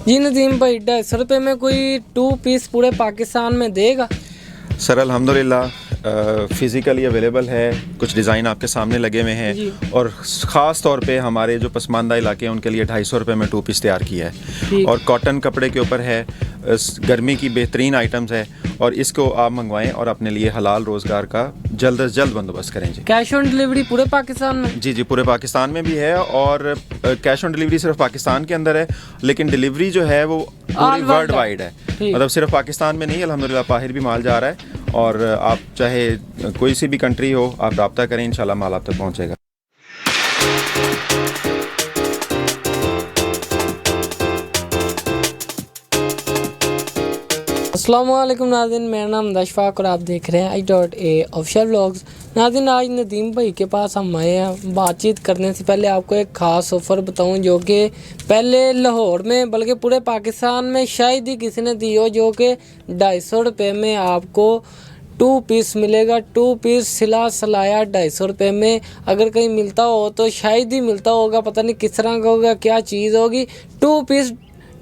जी नदीम भाई, 250 में कोई 2 पीस पूरे पाकिस्तान में देगा? सर अल्हम्दुलिल्लाह फ़िज़िकली अवेलेबल है। कुछ डिज़ाइन आपके सामने लगे हुए हैं और ख़ास तौर पे हमारे जो पसमानदा इलाके हैं उनके लिए 250 रुपये में 2 पीस तैयार किया है और कॉटन कपड़े के ऊपर है। गर्मी की बेहतरीन आइटम्स है और इसको आप मंगवाएं और अपने लिए हलाल रोज़गार का जल्द अज जल्द बंदोबस्त करें जी। कैश ऑन डिलीवरी पूरे पाकिस्तान में? जी पूरे पाकिस्तान में भी है और कैश ऑन डिलीवरी सिर्फ पाकिस्तान के अंदर है, लेकिन डिलीवरी जो है वो पूरी वर्ल्ड वाइड है। मतलब सिर्फ पाकिस्तान में नहीं, अल्हम्दुलिल्लाह बाहर भी माल जा रहा है और आप चाहे कोई सी भी कंट्री हो आप रब्ता करें, इंशाल्लाह माल आप तक पहुँचेगा। अस्सलाम वालेकुम नाज़रीन, मेरा नाम दशफाक और आप देख रहे हैं i.a ऑफिशियल व्लॉग्स। नाज़रीन, आज नदीम भाई के पास हम आए हैं। बातचीत करने से पहले आपको एक ख़ास ऑफ़र बताऊं जो कि पहले लाहौर में बल्कि पूरे पाकिस्तान में शायद ही किसी ने दी हो, जो कि 250 रुपये में आपको 2 पीस मिलेगा। 2 पीस सिला सलाया 250 रुपये में अगर कहीं मिलता हो तो शायद ही मिलता होगा, पता नहीं किस तरह का होगा, क्या चीज़ होगी। 2 पीस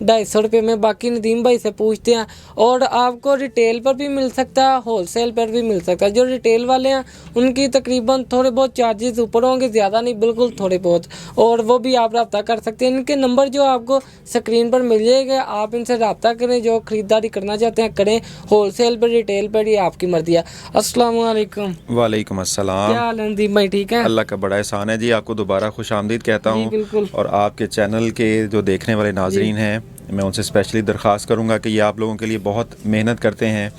250 रुपये में। बाकी नदीम भाई से पूछते हैं। और आपको रिटेल पर भी मिल सकता है, होलसेल पर भी मिल सकता है। जो रिटेल वाले हैं उनकी तकरीबन थोड़े बहुत चार्जेस ऊपर होंगे, ज़्यादा नहीं, बिल्कुल थोड़े बहुत, और वो भी आप रब्ता कर सकते हैं। इनके नंबर जो आपको स्क्रीन पर मिल जाएगा, आप इनसे रब्ता करें। जो ख़रीदारी करना चाहते हैं करें, होलसेल पर रिटेल पर, ये आपकी मर्जी है। अस्सलाम वालेकुम। वालेकुम अस्सलाम। क्या हाल है नदीम भाई, ठीक है? अल्लाह का बड़ा एहसान है जी, आपको दोबारा खुश आमदीद कहता हूँ। बिल्कुल। और आपके चैनल के जो देखने वाले नाजरीन हैं, मैं उनसे स्पेशली दरख्वास्त करूँगा कि ये आप लोगों के लिए बहुत मेहनत करते हैं,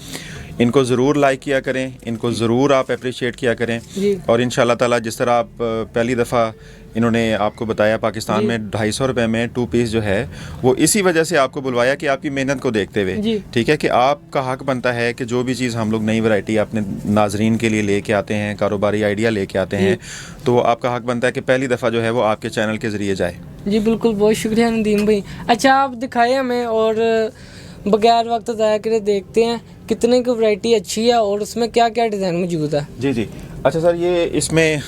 इनको ज़रूर लाइक किया करें, इनको ज़रूर आप अप्रिशिएट किया करें। और इंशाल्लाह ताला जिस तरह आप पहली दफ़ा इन्होंने आपको बताया पाकिस्तान में 250 रुपये में 2 पीस जो है, वो इसी वजह से आपको बुलवाया कि आपकी मेहनत को देखते हुए, ठीक है, कि आपका हक बनता है कि जो भी चीज़ हम लोग नई वैरायटी अपने नाजरीन के लिए लेके आते हैं, कारोबारी आइडिया लेके आते हैं, तो आपका हक बनता है कि पहली दफ़ा जो है वो आपके चैनल के ज़रिए जाए। जी बिल्कुल, बहुत शुक्रिया नदीम भाई। अच्छा, आप दिखाए हमें और बगैर वक्त ज़ाया करे देखते हैं कितने की वैरायटी अच्छी है और उसमें क्या क्या डिज़ाइन मौजूद है। जी अच्छा सर, ये इसमें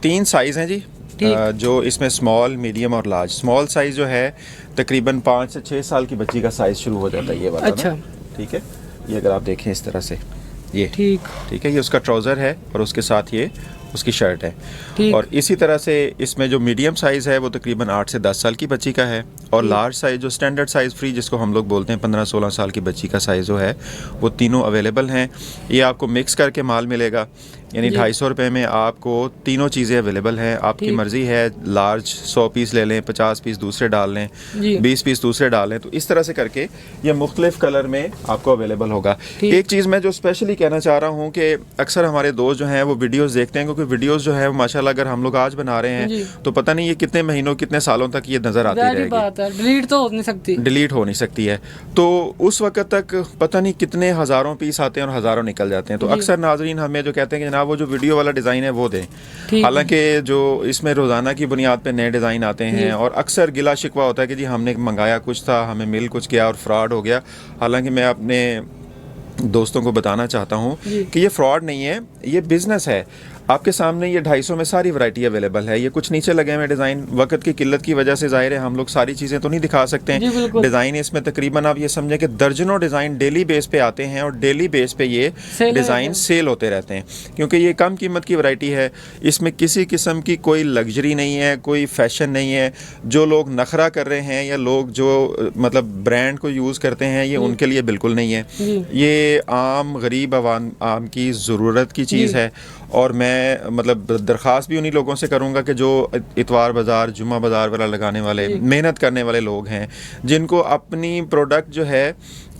3 साइज़ हैं जी। जो इसमें स्मॉल, मीडियम और लार्ज। स्मॉल साइज़ जो है तकरीबन 5 से 6 साल की बच्ची का साइज़ शुरू हो जाता है, ये वाला। अच्छा, ठीक है। ये अगर आप देखें इस तरह से, ये ठीक है, ये उसका ट्राउज़र है और उसके साथ ये उसकी शर्ट है। और इसी तरह से इसमें जो मीडियम साइज़ है वो तकरीबन 8 से 10 साल की बच्ची का है, और लार्ज साइज़ जो स्टैंडर्ड साइज़ फ्री जिसको हम लोग बोलते हैं 15-16 साल की बच्ची का साइज़ जो है वो तीनों अवेलेबल हैं। ये आपको मिक्स करके माल मिलेगा, यानी 250 रुपये में आपको तीनों चीज़ें अवेलेबल हैं। आपकी मर्ज़ी है, लार्ज 100 पीस ले लें, 50 पीस दूसरे डाल लें, 20 पीस दूसरे डाल लें, तो इस तरह से करके ये मुख्तलिफ कलर में आपको अवेलेबल होगा। एक चीज़ मैं जो स्पेशली कहना चाह रहा हूँ कि अक्सर हमारे दोस्त जो हैं वो वीडियोज़ देखते हैं, क्योंकि वीडियोज़ जो है माशाल्लाह अगर हम लोग आज बना रहे हैं तो पता नहीं ये कितने महीनों कितने सालों तक ये नज़र आती रहेगी। डिलीट तो हो नहीं सकती, डिलीट हो नहीं सकती है, तो उस वक्त तक पता नहीं कितने हज़ारों पीस आते हैं और हज़ारों निकल जाते हैं। तो अक्सर नाजरीन हमें जो कहते हैं कि जनाब वो जो वीडियो वाला डिज़ाइन है वो दें, हालांकि जो इसमें रोज़ाना की बुनियाद पे नए डिज़ाइन आते हैं और अक्सर गिला शिकवा होता है कि जी हमने मंगाया कुछ था, हमें मिल कुछ गया और फ्रॉड हो गया। हालांकि मैं अपने दोस्तों को बताना चाहता हूँ कि ये फ्रॉड नहीं है, ये बिज़नेस है। आपके सामने ये 250 में सारी वैरायटी अवेलेबल है। ये कुछ नीचे लगे हुए डिज़ाइन, वक्त की किल्लत की वजह से ज़ाहिर है हम लोग सारी चीज़ें तो नहीं दिखा सकते हैं। डिज़ाइन इसमें तकरीबन आप ये समझें कि दर्जनों डिज़ाइन डेली बेस पे आते हैं और डेली बेस पे ये डिज़ाइन सेल होते रहते हैं, क्योंकि ये कम कीमत की वैरायटी है। इसमें किसी किस्म की कोई लग्जरी नहीं है, कोई फैशन नहीं है। जो लोग नखरा कर रहे हैं या लोग जो मतलब ब्रांड को यूज़ करते हैं, ये उनके लिए बिल्कुल नहीं है। ये आम गरीब आवाम की ज़रूरत की चीज़ है। और मैं मतलब दरख्वास्त भी उन्हीं लोगों से करूँगा कि जो इतवार बाज़ार, जुम्मा बाज़ार वाला लगाने वाले, मेहनत करने वाले लोग हैं, जिनको अपनी प्रोडक्ट जो है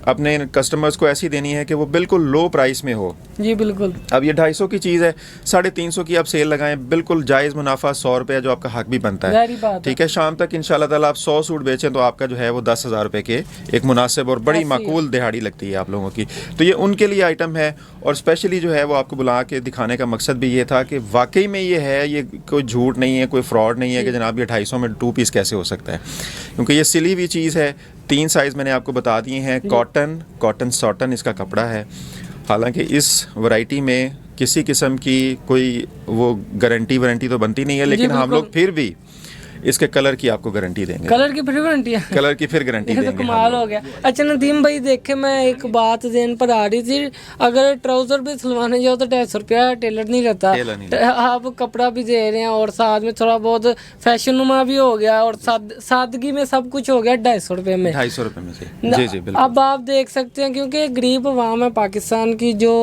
अपने कस्टमर्स को ऐसी देनी है कि वो बिल्कुल लो प्राइस में हो। जी बिल्कुल। अब ये 250 की चीज़ है, 350 की आप सेल लगाएं, बिल्कुल जायज़ मुनाफा 100 रुपये जो आपका हक भी बनता है। ठीक है, शाम तक इंशाल्लाह ताला आप 100 सूट बेचें तो आपका जो है वो 10,000 रुपये के एक मुनासिब और बड़ी माकूल दिहाड़ी लगती है आप लोगों की। तो ये उनके लिए आइटम है और स्पेशली जो है वो आपको बुला के दिखाने का मकसद भी ये था कि वाकई में ये है, ये कोई झूठ नहीं है, कोई फ्रॉड नहीं है कि जनाब ये 250 में 2 पीस कैसे हो सकता है, क्योंकि ये सिली हुई चीज़ है। 3 साइज़ मैंने आपको बता दिए हैं। कॉटन सॉटन इसका कपड़ा है। हालांकि इस वैरायटी में किसी किस्म की कोई वो गारंटी वारंटी तो बनती नहीं है, लेकिन हम लोग फिर भी इसके कलर की आपको गारंटी देंगे। कलर की फिर गारंटी है? कलर की फिर गारंटी ये तो देंगे। कमाल हो गया। अच्छा नदीम भाई देखे, मैं एक बात ध्यान पर आ रही थी, अगर ट्राउजर भी सिलवाने जाओ तो 250 रुपया टेलर नहीं रहता, आप कपड़ा भी दे रहे हैं और साथ में थोड़ा बहुत फैशनुमा भी हो गया और सादगी में सब कुछ हो गया 250 रुपये में। 250 रुपये में से जी जी बिल्कुल। अब आप देख सकते हैं क्योंकि गरीब अवाम है पाकिस्तान की जो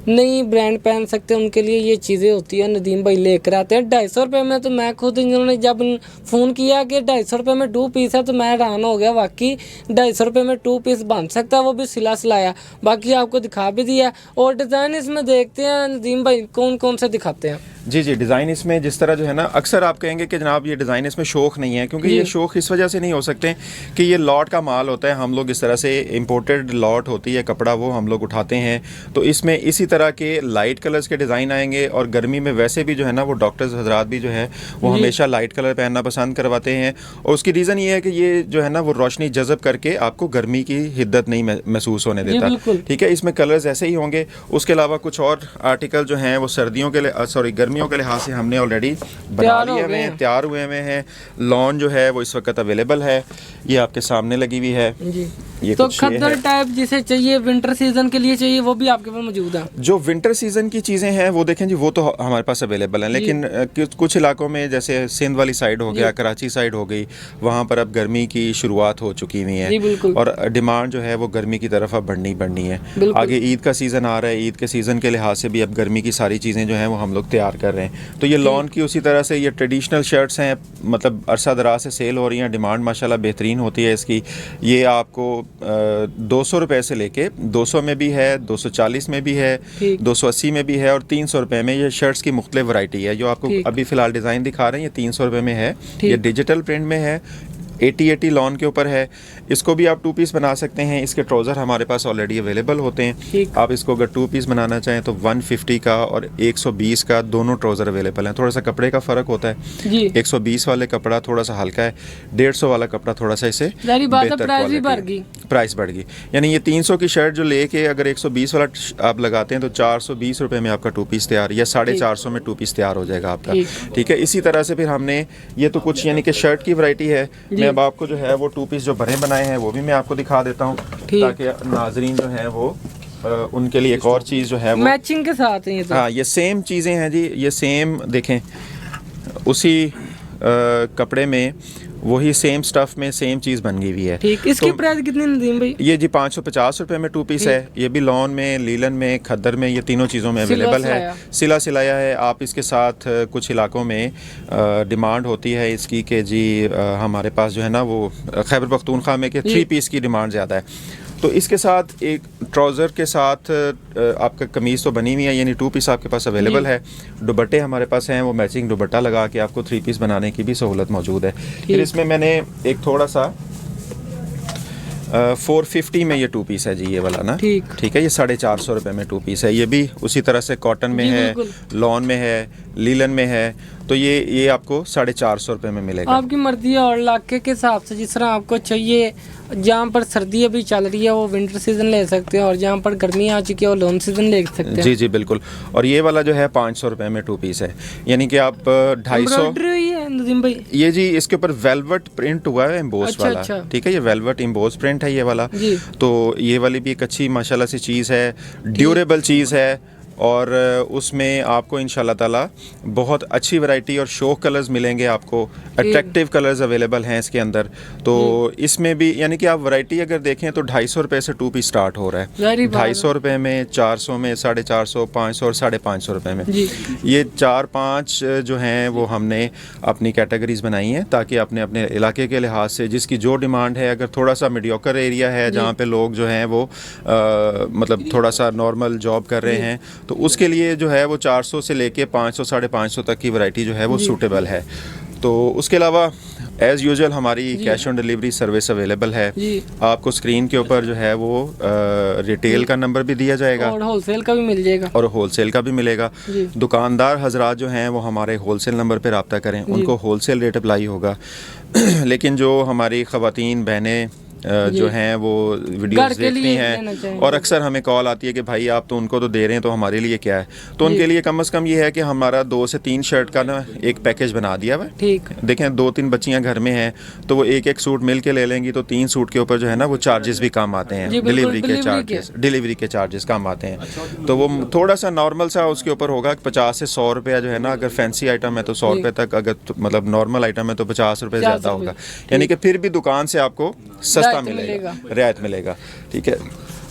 नई ब्रांड पहन सकते हैं, उनके लिए ये चीज़ें होती है। नदीम भाई लेकर आते हैं 250 रुपये में। तो मैं खुद इन्होंने जब फ़ोन किया कि 250 रुपये में 2 पीस है तो मैं हैरान हो गया, वाकई 250 रुपये में 2 पीस बन सकता है, वो भी सिलाया। बाकी आपको दिखा भी दिया और डिज़ाइन इसमें देखते हैं नदीम भाई कौन कौन से दिखाते हैं। जी जी, डिज़ाइन इसमें जिस तरह जो है ना, अक्सर आप कहेंगे कि जनाब ये डिज़ाइन इसमें शौक नहीं है, क्योंकि ये शौक इस वजह से नहीं हो सकते कि ये लॉट का माल होता है। हम लोग इस तरह से इंपोर्टेड लॉट होती है कपड़ा, वो हम लोग उठाते हैं, तो इसमें इसी तरह के लाइट कलर्स के डिज़ाइन आएंगे। और गर्मी में वैसे भी जो है ना, वो डॉक्टर्स हजरात भी जो है वो हमेशा लाइट कलर पहनना पसंद करवाते हैं। और उसकी रीज़न ये है कि ये जो है ना वो रोशनी जज़ब करके आपको गर्मी की हिद्दत नहीं महसूस होने देता। ठीक है, इसमें कलर्स ऐसे ही होंगे। उसके अलावा कुछ और आर्टिकल जो हैं वो सर्दियों के लिए गर्मियों के लिहाज से हमने ऑलरेडी बना लिए हुए हैं, तैयार हुए हुए हैं। लॉन जो है वो इस वक्त अवेलेबल है, ये आपके सामने लगी हुई है जी। ये तो खद्दर टाइप जिसे चाहिए विंटर सीजन के लिए चाहिए, वो भी आपके पास मौजूद है। जो विंटर सीजन की चीज़ें हैं वो देखें जी, वो तो हमारे पास अवेलेबल हैं, लेकिन कुछ इलाकों में जैसे सिंध वाली साइड हो गया, कराची साइड हो गई, वहाँ पर अब गर्मी की शुरुआत हो चुकी हुई है और डिमांड जो है वो गर्मी की तरफ अब बढ़नी है। आगे ईद का सीज़न आ रहा है, ईद के सीज़न के लिहाज से भी अब गर्मी की सारी चीज़ें जो हैं वो हम लोग तैयार कर रहे हैं। तो ये लॉन की उसी तरह से ये ट्रेडिशनल शर्ट्स हैं, मतलब अरसा दराज से सेल हो रही हैं, डिमांड माशाल्लाह बेहतरीन होती है इसकी। ये आपको 200 रुपये से लेके 200 में भी है, 240 में भी है, 280 में भी है और 300 रुपये में ये शर्ट्स की मुख्तलिफ वैरायटी है। जो आपको अभी फ़िलहाल डिज़ाइन दिखा रहे हैं ये 300 रुपये में है, ये डिजिटल प्रिंट में है, 80 लॉन के ऊपर है। इसको भी आप 2 पीस बना सकते हैं। इसके ट्राउज़र हमारे पास ऑलरेडी अवेलेबल होते हैं। आप इसको अगर 2 पीस बनाना चाहें तो 150 का और 120 का दोनों ट्राउज़र अवेलेबल हैं। थोड़ा सा कपड़े का फ़र्क होता है जी। 120 वाले कपड़ा थोड़ा सा हल्का है, 150 वाला कपड़ा थोड़ा सा इसे बेहतर प्राइस बढ़ गई। यानी ये 300 की शर्ट जो लेके अगर 120 वाला आप लगाते हैं तो 420 रुपये में आपका 2 पीस तैयार, या 450 में 2 पीस तैयार हो जाएगा आपका। ठीक है, इसी तरह से फिर हमने ये तो कुछ यानी कि शर्ट की वैरायटी है। मैं अब आपको जो है वो 2 पीस जो बने बनाए हैं वो भी मैं आपको दिखा देता हूँ, ताकि नाजरीन जो है वो उनके लिए एक और चीज़ जो है वो मैचिंग के साथ है। हाँ, ये सेम चीज़ें हैं जी, ये सेम देखें उसी कपड़े में वही सेम स्टफ में सेम चीज़ बन गई हुई है। ठीक, इसकी तो प्राइस कितनी नदीम भाई? ये जी 550 रुपये में 2 पीस है। ये भी लॉन में, लीलन में, खद्दर में, ये तीनों चीज़ों में अवेलेबल है। सिलाया है। आप इसके साथ कुछ इलाकों में डिमांड होती है इसकी कि जी हमारे पास जो है ना वो खैबर पख्तूनख्वा में कि 3 पीस की डिमांड ज़्यादा है, तो इसके साथ एक ट्राउज़र के साथ आपका कमीज़ तो बनी हुई है, यानी 2 पीस आपके पास अवेलेबल है। दुपट्टे हमारे पास हैं, वो मैचिंग दुपट्टा लगा के आपको 3 पीस बनाने की भी सहूलत मौजूद है। फिर इसमें मैंने एक थोड़ा सा 450 में ये 2 पीस है जी, ये वाला ना ठीक है, ये 450 रुपये में 2 पीस है। ये भी उसी तरह से कॉटन में है, लॉन में है, लीलन में है, तो ये आपको 450 रुपये में मिलेगा। आपकी मर्जी है और इलाके के हिसाब से जिस तरह आपको चाहिए। जहाँ पर सर्दी अभी चल रही है वो विंटर सीजन ले सकते हैं और जहाँ पर गर्मी आ चुकी है वो लॉन सीजन ले सकते हैं। जी जी बिल्कुल। और ये वाला जो है 500 रुपये में 2 पीस है, यानी कि आप 250। ये जी इसके ऊपर वेलवेट प्रिंट हुआ है, एम्बोस वाला। ठीक है, ये वेलवेट एम्बोस प्रिंट है ये वाला। तो ये वाली भी एक अच्छी माशाल्लाह से चीज़ है, ड्यूरेबल चीज़ है और उसमें आपको इंशाल्लाह ताला बहुत अच्छी वैरायटी और शो कलर्स मिलेंगे आपको, अट्रैक्टिव कलर्स अवेलेबल हैं इसके अंदर। तो इसमें भी यानी कि आप वैरायटी अगर देखें तो 250 रुपये से 2 पीस स्टार्ट हो रहा है, 250 रुपये में, 400 में, 450, 500 और 550 रुपये में। ये 4-5 जो हैं वो हमने अपनी कैटेगरीज बनाई हैं ताकि अपने अपने इलाके के लिहाज से जिसकी जो डिमांड है, अगर थोड़ा सा मीडियोकर एरिया है जहाँ पे लोग जो हैं वो मतलब थोड़ा सा नॉर्मल जॉब कर रहे हैं, तो उसके लिए जो है वो 400 से लेके 500, 550 तक की वैरायटी जो है वो सूटेबल है। तो उसके अलावा एज़ यूजुअल हमारी cash on delivery service available है। आपको स्क्रीन के ऊपर जो है वो रिटेल का नंबर भी दिया जाएगा और होलसेल का भी मिल जाएगा, और होलसेल का भी मिलेगा। दुकानदार हजरात जो हैं वो हमारे होलसेल नंबर पर रब्ता करें, उनको होलसेल रेट अप्लाई होगा। लेकिन जो हमारी ख़वातीन बहनें जो हैं वो वीडियोस देखती हैं और अक्सर हमें कॉल आती है कि भाई आप तो उनको तो दे रहे हैं तो हमारे लिए क्या है। तो उनके लिए कम से कम ये है कि हमारा 2 से 3 शर्ट का ना एक पैकेज बना दिया हुआ है। ठीक, देखें 2-3 बच्चियां घर में हैं तो वो एक सूट मिल के ले लेंगी तो 3 सूट के ऊपर जो है ना वो चार्जेस भी कम आते हैं, डिलीवरी के चार्जेस कम आते हैं। तो वो थोड़ा सा नॉर्मल सा उसके ऊपर होगा 50 से 100 रुपया जो है ना, अगर फैंसी आइटम है तो 100 रुपये तक, अगर मतलब नॉर्मल आइटम है तो 50 रुपये ज़्यादा होगा, यानी कि फिर भी दुकान से आपको सस्ता मिलेगा, रियायत मिलेगा। ठीक है।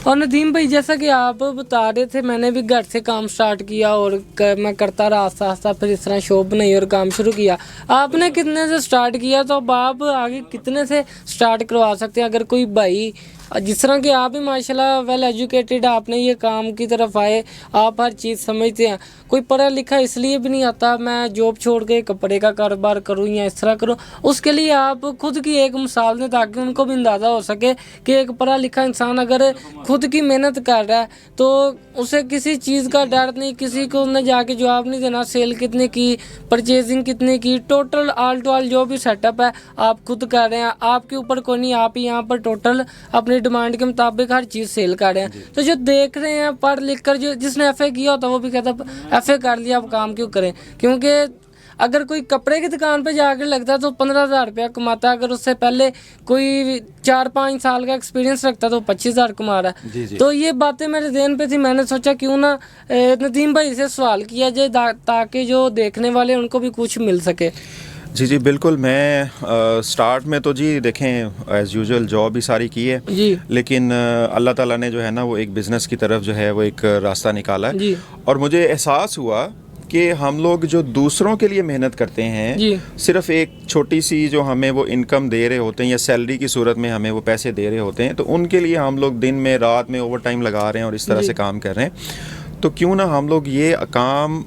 और नदीम भाई जैसा कि आप बता रहे थे, मैंने भी घर से काम स्टार्ट किया और मैं करता रहा आस्ता आस्ता, फिर इस तरह शॉप बनाई और काम शुरू किया। आपने कितने से स्टार्ट किया, तो अब आप आगे कितने से स्टार्ट करवा सकते हैं? अगर कोई भाई जिस तरह कि आप ही माशाल्लाह वेल एजुकेटेड, आपने ये काम की तरफ आए, आप हर चीज़ समझते हैं। कोई पढ़ा लिखा इसलिए भी नहीं आता मैं जॉब छोड़ के कपड़े का कारोबार करूँ या इस तरह करूँ, उसके लिए आप खुद की एक मिसाल दें ताकि उनको भी अंदाज़ा हो सके कि एक पढ़ा लिखा इंसान अगर खुद की मेहनत कर रहा है तो उसे किसी चीज़ का डर नहीं, किसी को न जाके जवाब नहीं देना, सेल कितने की, परचेजिंग कितने की, टोटल ऑल टू ऑल जो भी सेटअप है आप खुद कर रहे हैं, आपके ऊपर कोई नहीं, आप ही यहाँ पर टोटल अपनी डिमांड के मुताबिक हर चीज़ सेल कर रहे हैं। तो जो देख रहे हैं पढ़ लिख कर, जो जिसने एफए किया होता है वो भी कहता एफए कर लिया अब काम क्यों करें, क्योंकि अगर कोई कपड़े की दुकान पे जाकर लगता है तो 15,000 रुपया कमाता है, अगर उससे पहले कोई 4-5 साल का एक्सपीरियंस रखता तो 25,000 कमा रहा है। जी जी। तो ये बातें मेरे ध्यान पे थी, मैंने सोचा क्यों ना नदीम भाई से सवाल किया जाए ताकि जो देखने वाले उनको भी कुछ मिल सके। जी जी बिल्कुल। मैं स्टार्ट में तो जी देखें एज़ यूजुअल जॉब ही सारी की है जी, लेकिन अल्लाह ताला ने जो है ना वो एक बिज़नेस की तरफ जो है वो एक रास्ता निकाला है जी, और मुझे एहसास हुआ कि हम लोग जो दूसरों के लिए मेहनत करते हैं, जी, सिर्फ एक छोटी सी जो हमें वो इनकम दे रहे होते हैं या सैलरी की सूरत में हमें वो पैसे दे रहे होते हैं, तो उनके लिए हम लोग दिन में रात में ओवर टाइम लगा रहे हैं और इस तरह जी। से काम कर रहे हैं। तो क्यों ना हम लोग ये काम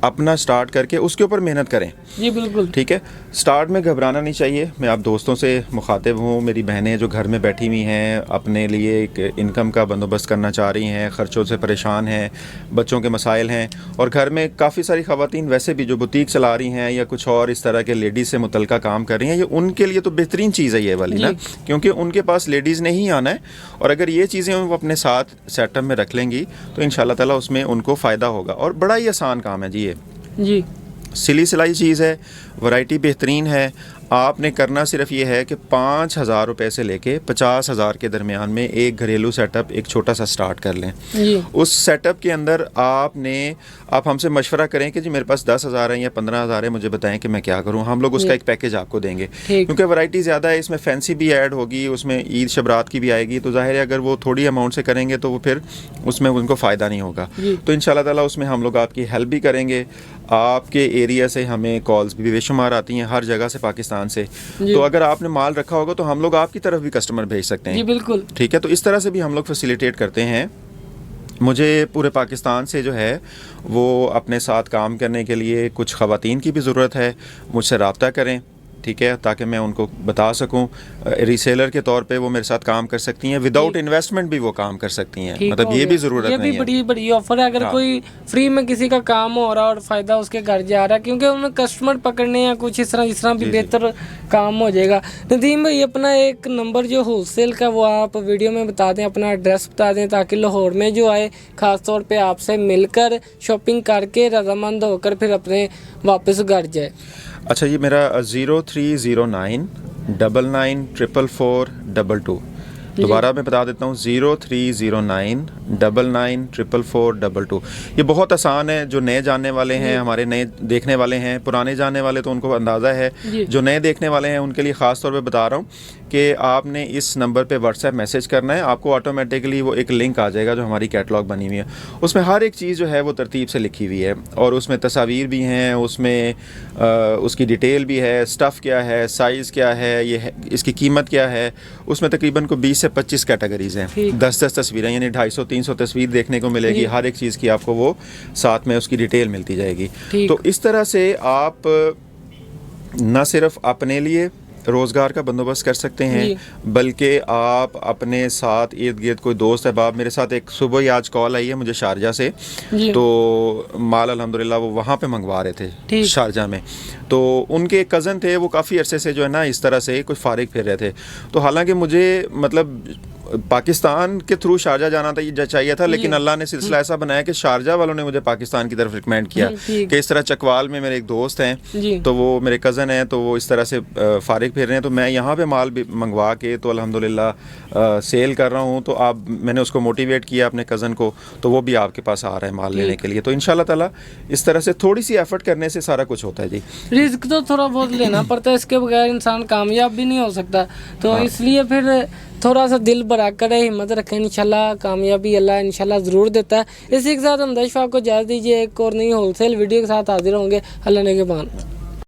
अपना स्टार्ट करके उसके ऊपर मेहनत करें। जी बिल्कुल। ठीक है। स्टार्ट में घबराना नहीं चाहिए। मैं आप दोस्तों से मुखातिब हूँ, मेरी बहनें जो घर में बैठी हुई हैं, अपने लिए एक इनकम का बंदोबस्त करना चाह रही हैं, ख़र्चों से परेशान हैं, बच्चों के मसाइल हैं, और घर में काफ़ी सारी ख़वातीन वैसे भी जो बुटीक चला रही हैं या कुछ और इस तरह के लेडीज़ से मुतल्लिका काम कर रही हैं, ये उनके लिए तो बेहतरीन चीज़ है ये वाली ना, क्योंकि उनके पास लेडीज़ ने ही आना है और अगर ये चीज़ें वो अपने साथ सेटअप में रख लेंगी तो इंशाल्लाह ताला उसमें उनको फ़ायदा होगा। और बड़ा ही आसान काम है जी ये, जी, सिली सिलाई चीज़ है, वैरायटी बेहतरीन है। आपने करना सिर्फ ये है कि 5,000 रुपये से लेके 50,000 के दरमियान में एक घरेलू सेटअप एक छोटा सा स्टार्ट कर लें। जी, उस सेटअप के अंदर आप हमसे मशवरा करें कि जी मेरे पास 10,000 है या 15,000 है, मुझे बताएं कि मैं क्या करूं। हम लोग उसका एक पैकेज आपको देंगे, क्योंकि वैरायटी ज़्यादा है, इसमें फैंसी भी ऐड होगी, उसमें ईद शबरात की भी आएगी, तो ज़ाहिर है अगर वो थोड़ी अमाउंट से करेंगे तो वो फिर उसमें उनको फ़ायदा नहीं होगा। तो इंशाल्लाह ताला उसमें हम लोग आपकी हेल्प भी करेंगे। आपके एरिया से हमें कॉल्स भी बेशुमार आती हैं हर जगह से, पाकिस्तान से, तो अगर आपने माल रखा होगा तो हम लोग आपकी तरफ भी कस्टमर भेज सकते हैं। जी बिल्कुल। ठीक है। तो इस तरह से भी हम लोग फैसिलिटेट करते हैं। मुझे पूरे पाकिस्तान से जो है वो अपने साथ काम करने के लिए कुछ ख़वातीन की भी ज़रूरत है, मुझसे रब्ता करें, ठीक है, ताकि मैं उनको बता सकूं। रीसेलर के तौर पे वो मेरे साथ काम कर सकती हैं, विदाउट इन्वेस्टमेंट भी वो काम कर सकती हैं, मतलब ये भी ज़रूरत नहीं है। ये भी बड़ी बड़ी ऑफर है, अगर कोई फ्री में किसी का काम हो रहा है और फ़ायदा उसके घर जा रहा है, क्योंकि उन्हें कस्टमर पकड़ने या कुछ इस तरह भी बेहतर काम हो जाएगा। नदीम भाई अपना एक नंबर जो होलसेल का वो आप वीडियो में बता दें, अपना एड्रेस बता दें, ताकि लाहौर में जो आए ख़ास तौर पे आपसे मिलकर शॉपिंग करके रजामंद होकर फिर अपने वापस घर जाए। अच्छा, ये मेरा 0309 99 444 22, दोबारा मैं बता देता हूँ 0309 99 444 22। ये बहुत आसान है। जो नए जानने वाले हैं, हमारे नए देखने वाले हैं, पुराने जानने वाले तो उनको अंदाज़ा है, जो नए देखने वाले हैं उनके लिए ख़ास तौर पे बता रहा हूँ कि आपने इस नंबर पे व्हाट्सएप मैसेज करना है, आपको ऑटोमेटिकली वो एक लिंक आ जाएगा जो हमारी कैटलॉग बनी हुई है। उसमें हर एक चीज़ जो है वो तरतीब से लिखी हुई है और उसमें तस्वीर भी हैं, उसमें उसकी डिटेल भी है, स्टफ़ क्या है, साइज़ क्या है, इसकी कीमत क्या है। उसमें तकरीबन को 20 से 25 कैटेगरीज़ हैं, 10-10 तस्वीरें, यानी 250-300 तस्वीर देखने को मिलेगी। हर एक चीज़ की आपको वो साथ में उसकी डिटेल मिलती जाएगी। तो इस तरह से आप न सिर्फ अपने लिए रोज़गार का बंदोबस्त कर सकते हैं, बल्कि आप अपने साथ इर्द गिर्द कोई दोस्त अहबाब, मेरे साथ एक सुबह ही आज कॉल आई है मुझे शारजा से, तो माल अल्हम्दुलिल्लाह वो वहाँ पे मंगवा रहे थे शारजा में, तो उनके कज़न थे, वो काफ़ी अरसे से जो है ना इस तरह से कुछ फारिग फिर रहे थे। तो हालांकि मुझे मतलब पाकिस्तान के थ्रू शारजा जाना था चाहिए था, लेकिन अल्लाह ने सिलसिला ऐसा बनाया कि शारजा वालों ने मुझे पाकिस्तान की तरफ रिकमेंड किया कि इस तरह चकवाल में मेरे एक दोस्त हैं, तो वो मेरे कज़न हैं, तो वो इस तरह से फारिग फिर रहे हैं, तो मैं यहाँ पे माल भी मंगवा के तो अल्हम्दुलिल्लाह सेल कर रहा हूँ। तो आप मैंने उसको मोटिवेट किया अपने कज़न को, तो वो भी आपके पास आ रहा है माल लेने के लिए। तो इंशाल्लाह ताला इस तरह से थोड़ी सी एफर्ट करने से सारा कुछ होता है जी। रिस्क तो थोड़ा बहुत लेना पड़ता है, इसके बगैर इंसान कामयाब भी नहीं हो सकता। तो इसलिए फिर थोड़ा सा दिल भरा करे, हिम्मत रखें, इंशाल्लाह कामयाबी अल्लाह इंशाल्लाह ज़रूर देता है। इसी के साथ हम दशफा को इजाज़त दीजिए, एक और नई होलसेल वीडियो के साथ हाजिर होंगे। अल्लाह ने के बाद।